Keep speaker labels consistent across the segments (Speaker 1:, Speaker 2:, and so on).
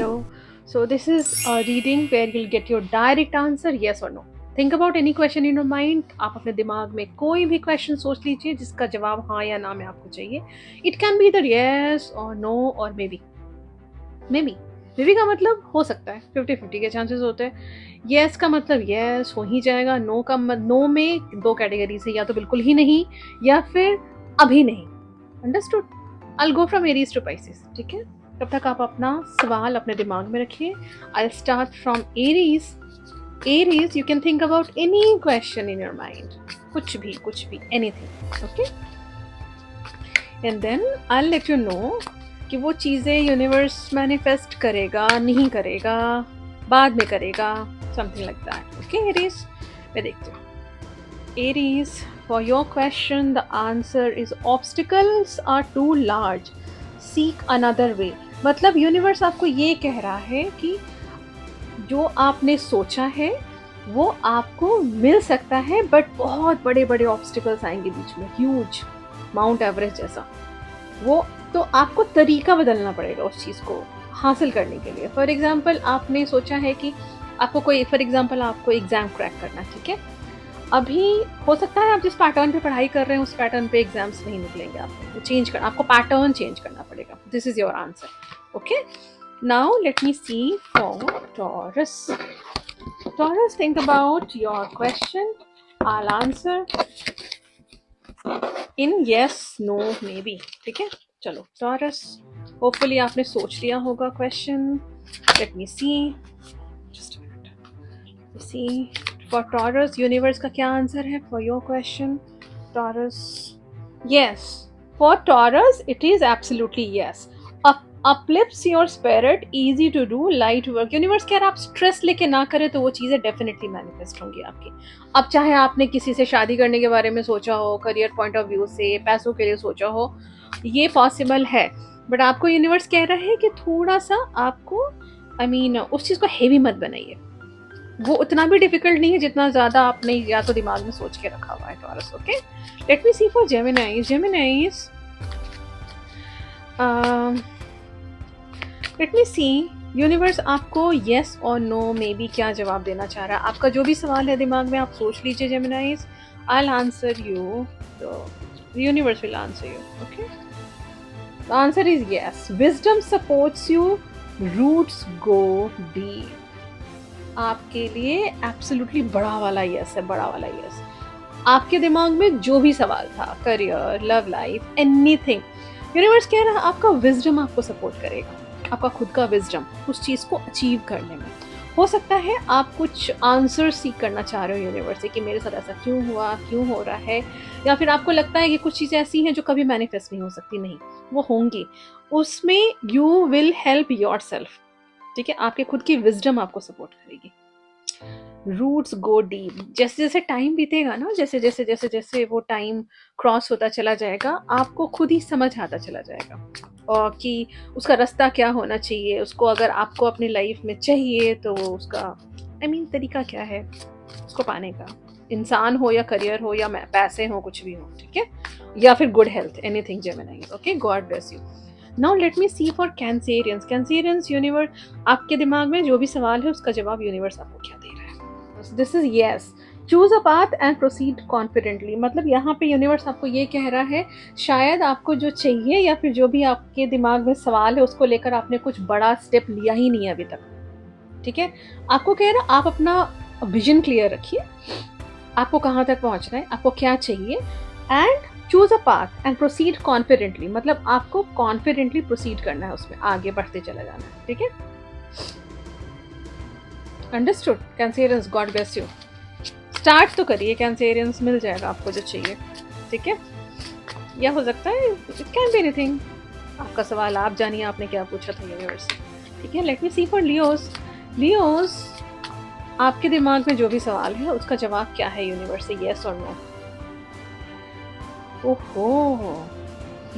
Speaker 1: Hello. So this is a reading where you'll get your direct answer, yes or no. Think about any question in your mind. आप अपने दिमाग में कोई भी question सोच लीजिए जिसका जवाब हाँ या ना में आपको चाहिए. It can be either yes or no or maybe. Maybe का मतलब हो सकता है 50-50 के चांसेस होते हैं. Yes का मतलब yes हो ही जाएगा. No में दो कैटेगरी से, या तो बिल्कुल ही नहीं या फिर अभी नहीं. Understood? I'll go from Aries to Pisces. ठीक है, तब तक आप अपना सवाल अपने दिमाग में रखिए. I'll start from Aries. Aries, you can think about any question in your mind. कुछ भी anything. Okay? And then I'll let you know कि वो चीज़ें यूनिवर्स मैनिफेस्ट करेगा, नहीं करेगा, बाद में करेगा, something like that. Okay, Aries? मैं देखती हूँ. Aries, for your question, the answer is obstacles are too large. Seek another way. मतलब यूनिवर्स आपको ये कह रहा है कि जो आपने सोचा है वो आपको मिल सकता है, बट बहुत बड़े बड़े ऑब्स्टिकल्स आएंगे बीच में, ह्यूज, माउंट एवरेस्ट जैसा. वो तो आपको तरीका बदलना पड़ेगा उस चीज़ को हासिल करने के लिए. फॉर एग्जाम्पल आपने सोचा है कि आपको एग्ज़ाम क्रैक करना, ठीक है. अभी हो सकता है आप जिस पैटर्न पे पढ़ाई कर रहे हैं उस पैटर्न पे एग्जाम्स नहीं निकलेंगे. आपको पैटर्न चेंज करना पड़ेगा. This is your answer. Okay, now let me see for Taurus. Taurus, think about your question. I'll answer in yes, no, maybe. ठीक है, चलो टॉरस, होपफुली आपने सोच लिया होगा question. Let me see, just a minute. See For Taurus, universe का क्या answer है for your question? Taurus, yes. For Taurus, it is absolutely yes. Uplifts your spirit, easy to do, light work. Universe कह रहा है आप stress लेके ना करें तो वो चीज़ें डेफिनेटली मैनिफेस्ट होंगी आपकी. अब चाहे आपने किसी से शादी करने के बारे में सोचा हो, करियर पॉइंट ऑफ व्यू से, पैसों के लिए सोचा हो, ये पॉसिबल है. बट आपको यूनिवर्स कह रहा है कि थोड़ा सा आपको उस चीज़ को हेवी मत बनाइए. वो उतना भी डिफिकल्ट नहीं है जितना ज़्यादा आपने या तो दिमाग में सोच के रखा हुआ है. Taurus, okay. Let me see for Geminis. Let me see, universe आपको येस और नो मे बी क्या जवाब देना चाह रहा है. आपका जो भी सवाल है दिमाग में आप सोच लीजिए Geminis. I will answer you, the universe will answer you. Okay, the answer is yes. Wisdom supports you, roots go deep. आपके लिए एब्सोल्युटली बड़ा वाला यस है, बड़ा वाला यस. आपके दिमाग में जो भी सवाल था, career, love life, anything, universe कह रहा है आपका विजडम आपको सपोर्ट करेगा. आपका खुद का विजडम उस चीज़ को अचीव करने में. हो सकता है आप कुछ आंसर सीख करना चाह रहे हो यूनिवर्स से कि मेरे साथ ऐसा क्यों हुआ, क्यों हो रहा है, या फिर आपको लगता है कि कुछ चीज़ें ऐसी हैं जो कभी मैनिफेस्ट नहीं हो सकती. नहीं, वो होंगी. उसमें you will help yourself. ठीक है, आपके खुद की विजडम आपको सपोर्ट करेगी. Roots go deep. जैसे जैसे टाइम बीतेगा ना, जैसे जैसे जैसे जैसे वो टाइम क्रॉस होता चला जाएगा, आपको खुद ही समझ आता चला जाएगा और कि उसका रास्ता क्या होना चाहिए. उसको अगर आपको अपनी लाइफ में चाहिए तो उसका तरीका क्या है उसको पाने का. इंसान हो या करियर हो या पैसे हो, कुछ भी हो, ठीक है, या फिर good health, anything Gemini. Okay, God bless you. Now let me see for Cancerians. Cancerians, universe आपके दिमाग में जो भी सवाल है उसका जवाब यूनिवर्स आपको क्या दे रहा है. This is yes. Choose a path and proceed confidently. मतलब यहाँ पे यूनिवर्स आपको ये कह रहा है शायद आपको जो चाहिए या फिर जो भी आपके दिमाग में सवाल है उसको लेकर आपने कुछ बड़ा स्टेप लिया ही नहीं है अभी तक. ठीक है, आपको कह रहा है आप अपना विजन क्लियर रखिए. आपको कहाँ तक पहुँचना है, आपको क्या चाहिए, and choose a path and proceed confidently. मतलब आपको कॉन्फिडेंटली प्रोसीड करना है, उसमें आगे बढ़ते चला जाना है. ठीक है, understood. Cancerians, God bless you. Start तो करिए कैंसेरियंस, मिल जाएगा आपको जो चाहिए. ठीक है, या हो सकता है इट कैन बी एनीथिंग. आपका सवाल आप जानिए आपने क्या पूछा था यूनिवर्स. ठीक है, let me see for Leos. Leos, आपके दिमाग में जो भी सवाल है उसका जवाब क्या है यूनिवर्स से, येस और नो. ओहो,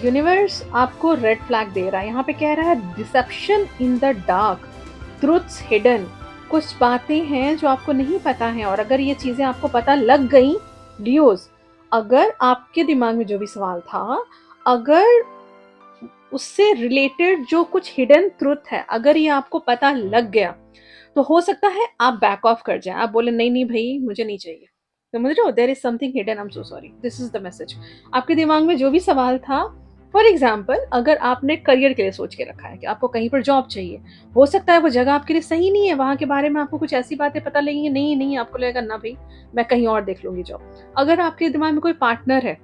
Speaker 1: यूनिवर्स आपको रेड फ्लैग दे रहा है. यहाँ पे कह रहा है deception in the dark, truths hidden. कुछ बातें हैं जो आपको नहीं पता है, और अगर ये चीज़ें आपको पता लग गई लियोस, अगर आपके दिमाग में जो भी सवाल था, अगर उससे रिलेटेड जो कुछ हिडन ट्रुथ है, अगर ये आपको पता लग गया तो हो सकता है आप बैक ऑफ कर जाए, आप बोले नहीं नहीं भाई मुझे नहीं चाहिए। समझ रहे हो, there is something hidden, I am so sorry, this is the message. आपके दिमाग में जो भी सवाल था, फॉर एग्जाम्पल अगर आपने करियर के लिए सोच के रखा है कि आपको कहीं पर जॉब चाहिए, हो सकता है वो जगह आपके लिए सही नहीं है, वहां के बारे में आपको कुछ ऐसी बातें पता लगेंगी, नहीं नहीं आपको लगेगा ना भाई मैं कहीं और देख लूंगी जॉब। अगर आपके दिमाग में कोई पार्टनर है,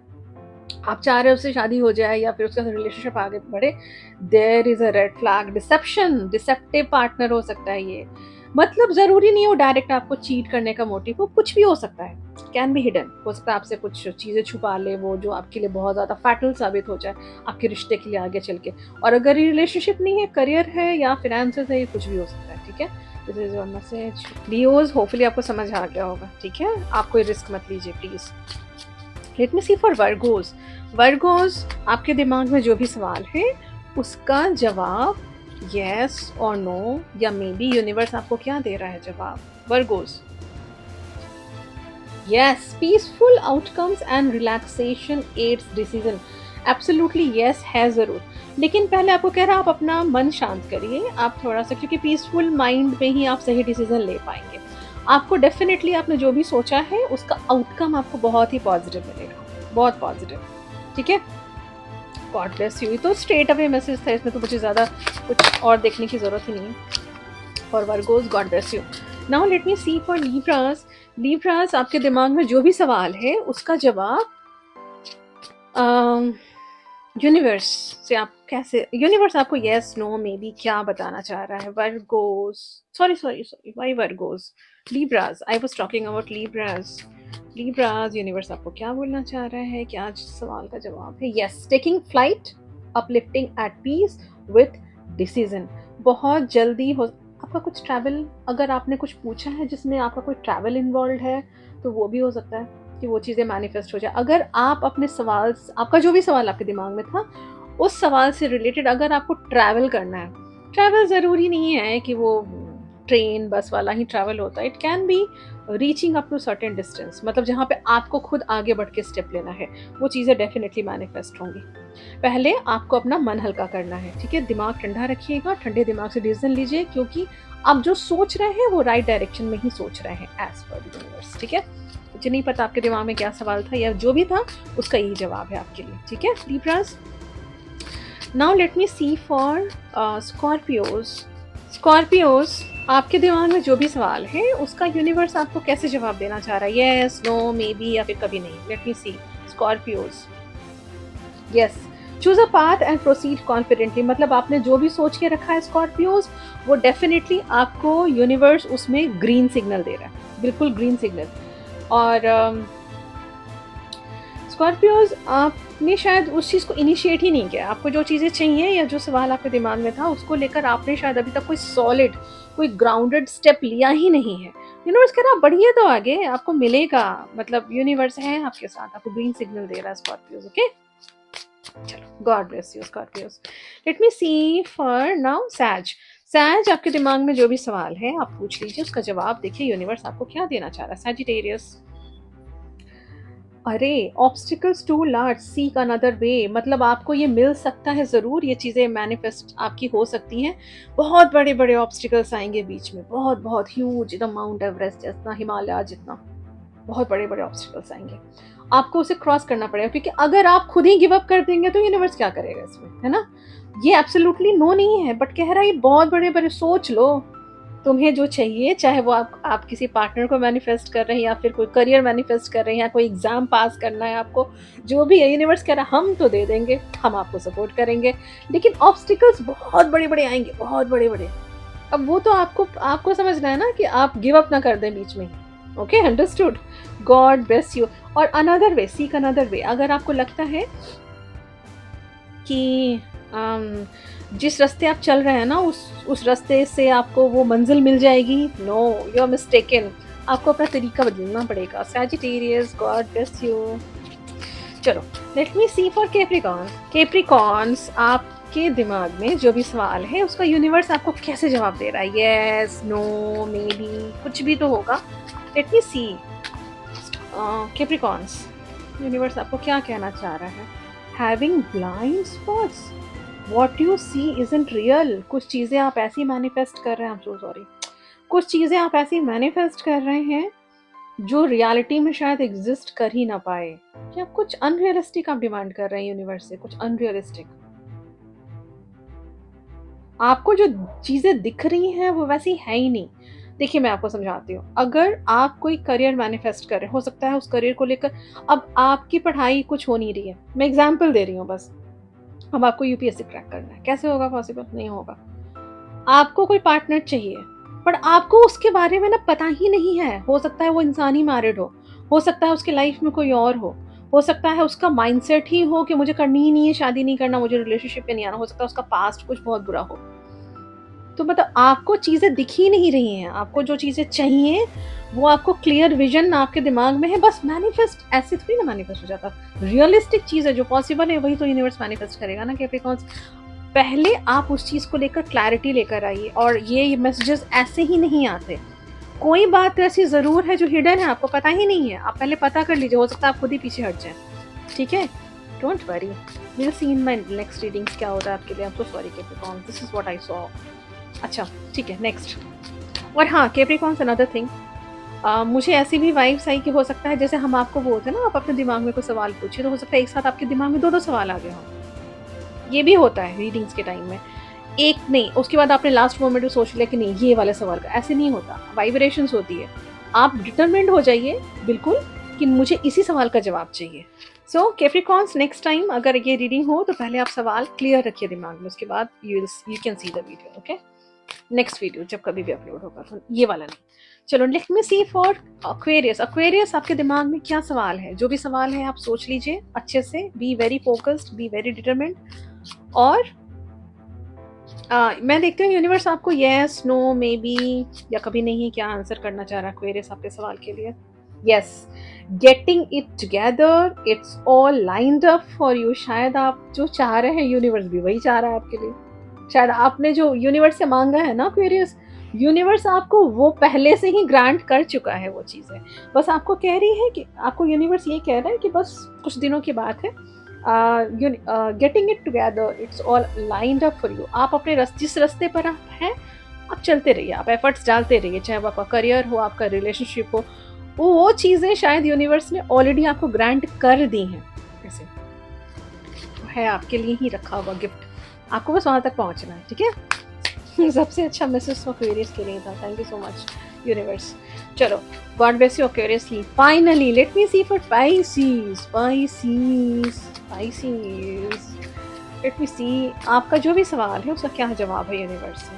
Speaker 1: आप चाह रहे हो उससे शादी हो जाए या फिर उसका रिलेशनशिप आगे बढ़े, there is a red flag, deception, deceptive partner हो सकता है ये। मतलब जरूरी नहीं हो डायरेक्ट आपको चीट करने का मोटिव हो, कुछ भी हो सकता है, कैन बी हिडन, हो सकता है आपसे कुछ चीजें छुपा ले वो जो आपके लिए बहुत ज्यादा फैटल साबित हो जाए आपके रिश्ते के लिए आगे चल के। और अगर ये रिलेशनशिप नहीं है, करियर है या फाइनेंसेस है, ये कुछ भी हो सकता है। ठीक है, this is your message Leos, hopefully आपको समझ आ गया होगा। ठीक है, आप कोई रिस्क मत लीजिए please. Let me see for Virgos. Virgos, आपके दिमाग में जो भी सवाल है उसका जवाब यस और नो या मे बी, यूनिवर्स आपको क्या दे रहा है जवाब। Virgos, yes, peaceful outcomes and relaxation aids decision, absolutely yes है जरूर। लेकिन पहले आपको कह रहा है आप अपना मन शांत करिए, आप थोड़ा सा, क्योंकि पीसफुल माइंड में ही आप सही डिसीजन ले पाएंगे। आपको डेफिनेटली आपने जो भी सोचा है उसका आउटकम आपको बहुत ही पॉजिटिव मिलेगा, बहुत पॉजिटिव। ठीक है, गॉड ब्लेस यू। तो स्ट्रेट अवे मैसेज था, इसमें तो मुझे ज़्यादा कुछ और देखने की ज़रूरत ही नहीं है। For Virgos, God bless you. Now let me see for Libras. Libras, आपके दिमाग में जो भी सवाल है उसका जवाब यूनिवर्स से आप कैसे, यूनिवर्स आपको यस नो मे बी क्या बताना चाह रहा है। Virgos, sorry sorry sorry, why Virgos, Libras, I was talking about Libras. Libras, universe आपको क्या बोलना चाह रहा है, क्या सवाल का जवाब है। Yes, taking flight, uplifting at peace with decision, बहुत जल्दी हो आपका कुछ ट्रैवल, अगर आपने कुछ पूछा है जिसमें आपका कोई ट्रैवल इन्वॉल्व है तो वो भी हो सकता है कि वो चीज़ें मैनिफेस्ट हो जाए। अगर आप अपने सवाल, आपका जो भी सवाल आपके दिमाग में था उस सवाल से रिलेटेड अगर आपको ट्रैवल करना है, ट्रैवल ज़रूरी नहीं है कि वो ट्रेन बस वाला ही ट्रैवल होता है, it can be reaching up to certain distance, मतलब जहाँ पे आपको खुद आगे बढ़ के स्टेप लेना है, वो चीज़ें डेफिनेटली मैनिफेस्ट होंगी। पहले आपको अपना मन हल्का करना है। ठीक है, दिमाग ठंडा रखिएगा, ठंडे दिमाग से डिसीजन लीजिए, क्योंकि आप जो सोच रहे हैं वो राइट डायरेक्शन में ही सोच रहे हैं एज पर द यूनिवर्स। ठीक है, मुझे नहीं पता आपके दिमाग में क्या सवाल था या जो भी था उसका यही जवाब है आपके लिए। ठीक है Libras, now let me see for Scorpios. Scorpios, आपके दिमाग में जो भी सवाल है उसका यूनिवर्स आपको कैसे जवाब देना चाह रहा है, येस नो मे बी या फिर कभी नहीं। Let me see Scorpios, yes, choose a path and proceed confidently, मतलब आपने जो भी सोच के रखा है स्कॉर्पियोज, वो डेफिनेटली आपको यूनिवर्स उसमें ग्रीन सिग्नल दे रहा है, बिल्कुल ग्रीन सिग्नल। और स्कॉर्पियोज, आपने शायद उस चीज़ को इनिशिएट ही नहीं किया, आपको जो चीज़ें चाहिए या जो सवाल आपके दिमाग में था उसको लेकर आपने शायद अभी तक कोई सॉलिड, कोई ग्राउंडेड स्टेप लिया ही नहीं है। यूनिवर्स कह रहा बढ़िया, तो आगे आपको मिलेगा, मतलब यूनिवर्स है आपके साथ, आपको ग्रीन सिग्नल दे रहा है स्कॉर्पियोज। ओके, चलो, God bless you Scorpios. Let me see for now sage. Sage, आपके दिमाग में जो भी सवाल है आप पूछ लीजिए, उसका जवाब देखिए यूनिवर्स आपको क्या देना चाह रहा है। Sagittarius, are obstacles too large, seek another way, मतलब आपको ये मिल सकता है ज़रूर, ये चीज़ें मैनिफेस्ट आपकी हो सकती हैं। बहुत बड़े बड़े ऑब्स्टिकल्स आएंगे बीच में, बहुत बहुत ह्यूज, एकदम माउंट एवरेस्ट जितना, हिमालय जितना, बहुत बड़े बड़े ऑब्स्टिकल्स आएंगे, आपको उसे क्रॉस करना पड़ेगा। क्योंकि अगर आप खुद ही गिव अप कर देंगे तो यूनिवर्स क्या करेगा इसमें, है ना। ये एब्सोल्युटली नो नहीं है, बट कह रहा है ये बहुत बड़े बड़े, सोच लो तुम्हें जो चाहिए, चाहे वो आप किसी पार्टनर को मैनिफेस्ट कर रहे हैं या फिर कोई करियर मैनिफेस्ट कर रहे हैं या कोई एग्जाम पास करना है आपको, जो भी है यूनिवर्स कह रहा है हम तो दे देंगे, हम आपको सपोर्ट करेंगे, लेकिन ऑब्स्टिकल्स बहुत बड़े बड़े आएंगे, बहुत बड़े बड़े। अब वो तो आपको समझना है ना कि आप गिव अप ना कर दें बीच में ही। Okay, understood, God bless you. और another way, seek another way, अगर आपको लगता है कि जिस रास्ते आप चल रहे हैं ना उस रास्ते से आपको वो मंजिल मिल जाएगी, नो, यू आर मिस्टेकन, आपको अपना तरीका बदलना पड़ेगा। Sagittarius, God bless you. चलो, let me see for Capricorn. Capricorns, आपके दिमाग में जो भी सवाल है उसका यूनिवर्स आपको कैसे जवाब दे रहा है, येस नो मे बी, कुछ भी तो होगा। Let me see Capricorns, universe आपको क्या कहना चाह रहा है। Having blind spots, what you see isn't real. कुछ चीज़ें आप ऐसी मैनिफेस्ट कर रहे हैं, आई एम सो सॉरी, कुछ चीज़ें आप ऐसी मैनिफेस्ट कर रहे हैं जो रियलिटी में शायद एग्जिस्ट कर ही ना पाए, या कुछ अनरियलिस्टिक आप डिमांड कर रहे हैं यूनिवर्स से, कुछ अनरियलिस्टिक। आपको जो चीज़ें दिख रही हैं वो वैसी है ही नहीं। देखिए मैं आपको समझाती हूँ, अगर आप कोई करियर मैनिफेस्ट कर रहे हैं, हो सकता है उस करियर को लेकर अब आपकी पढ़ाई कुछ हो नहीं रही है, मैं एग्जाम्पल दे रही हूँ बस। अब आपको यूपीएससी क्रैक करना है, कैसे होगा, पॉसिबल नहीं होगा। आपको कोई पार्टनर चाहिए, पर आपको उसके बारे में ना पता ही नहीं है। हो सकता है वो इंसान ही मैरिड हो सकता है उसकी लाइफ में कोई और हो सकता है उसका माइंडसेट ही हो कि मुझे करनी ही नहीं है, शादी नहीं करना, मुझे रिलेशनशिप में नहीं आना, हो सकता है उसका पास्ट कुछ बहुत बुरा हो। तो मतलब आपको चीज़ें दिख ही नहीं रही हैं, आपको जो चीज़ें चाहिए वो आपको क्लियर विजन आपके दिमाग में है, बस मैनिफेस्ट ऐसे थोड़ी ना मैनिफेस्ट हो जाता। रियलिस्टिक चीज़ है, जो पॉसिबल है वही तो यूनिवर्स मैनिफेस्ट करेगा ना कैप्रिकॉर्न्स। पहले आप उस चीज़ को लेकर क्लैरिटी लेकर आइए, और ये मैसेजेस ऐसे ही नहीं आते। कोई बात ऐसी ज़रूर है जो हिडन है, आपको पता ही नहीं है, आप पहले पता कर लीजिए, हो सकता है आप खुद ही पीछे हट जाए। ठीक है, don't worry, will see in my next readings क्या होता है आपके लिए। I am so sorry Capricorn, this is what I saw. अच्छा ठीक है, नेक्स्ट। और हाँ कैप्रिकॉर्न्स, अनदर थिंग, मुझे ऐसी भी वाइब्स आई कि हो सकता है जैसे हम आपको बोलते हैं ना, आप अपने दिमाग में कोई सवाल पूछिए, तो हो सकता है एक साथ आपके दिमाग में 2-2 सवाल आ गए हों। ये भी होता है रीडिंग्स के टाइम में, एक नहीं उसके बाद आपने लास्ट मोमेंट में सोच लिया कि नहीं ये वाले सवाल का, ऐसे नहीं होता, वाइब्रेशंस होती है। आप डिटरमिन्ड हो जाइए बिल्कुल कि मुझे इसी सवाल का जवाब चाहिए। सो कैप्रिकॉर्न्स, नेक्स्ट टाइम अगर ये रीडिंग हो तो पहले आप सवाल क्लियर रखिए दिमाग में, उसके बाद you can see the video. Okay, next video जब कभी भी अपलोड होगा, तो ये वाला नहीं। चलो let me see for Aquarius. Aquarius, आपके दिमाग में क्या सवाल है? जो भी सवाल है आप सोच लीजिए अच्छे से, be very focused, be very determined. और मैं देखती हूँ यूनिवर्स आपको येस, नो, मे बी या कभी नहीं क्या आंसर करना चाह रहा है एक्वेरियस आपके सवाल के लिए। Yes, getting it together, it's all lined up for you. शायद आप जो चाह रहे हैं यूनिवर्स भी वही चाह रहा है आपके लिए। शायद आपने जो यूनिवर्स से मांगा है ना एक्वेरियस, यूनिवर्स आपको वो पहले से ही ग्रांट कर चुका है वो चीज़ें। बस आपको कह रही है कि आपको यूनिवर्स ये कह रहा है कि बस कुछ दिनों की बात है, getting it together, it's all lined up for you. आप अपने जिस रास्ते पर आप हैं आप चलते रहिए, आप एफर्ट्स डालते रहिए, चाहे वो आपका करियर हो, आपका रिलेशनशिप हो, वो चीज़ें शायद यूनिवर्स ने ऑलरेडी आपको ग्रांट कर दी हैं। ऐसे है आपके लिए ही रखा हुआ गिफ्ट, आपको बस वहाँ तक पहुँचना है। ठीक है, सबसे अच्छा मैसेज एक्वेरियस के लिए था। Thank you so much universe. चलो, God bless you Aquariusly. Finally let me see for Pisces. Let me see, आपका जो भी सवाल है उसका क्या जवाब है यूनिवर्स से।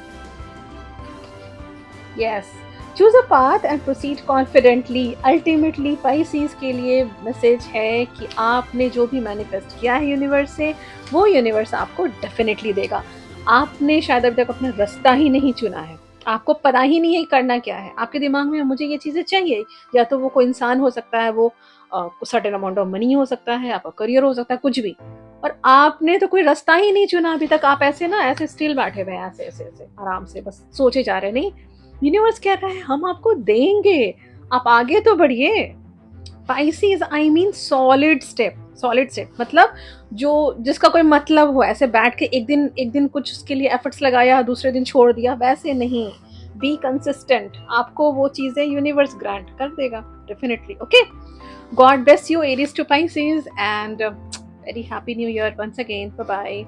Speaker 1: Yes, choose a path and proceed confidently. Ultimately Pisces के लिए मैसेज है कि आपने जो भी मैनिफेस्ट किया है यूनिवर्स से, वो यूनिवर्स आपको डेफिनेटली देगा। आपने शायद अभी तक अपना रास्ता ही नहीं चुना है, आपको पता ही नहीं है करना क्या है। आपके दिमाग में मुझे ये चीज़ें चाहिए, या तो वो कोई इंसान हो सकता है, वो सर्टेन अमाउंट ऑफ मनी हो सकता है, आपका करियर हो सकता है, कुछ भी। और आपने तो कोई रास्ता ही नहीं चुना अभी तक, आप ऐसे ना ऐसे स्टिल बैठे हुए हैं, ऐसे ऐसे ऐसे आराम से बस सोचे जा रहे हैं। नहीं, यूनिवर्स कह रहा है हम आपको देंगे, आप आगे तो बढ़िए। Pisces, I mean solid step. Solid step मतलब जो जिसका कोई मतलब हो, ऐसे बैठ के एक दिन कुछ उसके लिए एफर्ट्स लगाया, दूसरे दिन छोड़ दिया, वैसे नहीं। बी कंसिस्टेंट, आपको वो चीजें यूनिवर्स ग्रांट कर देगा definitely. Okay, God bless you Aries to Pisces, and very happy new year once again. Bye bye.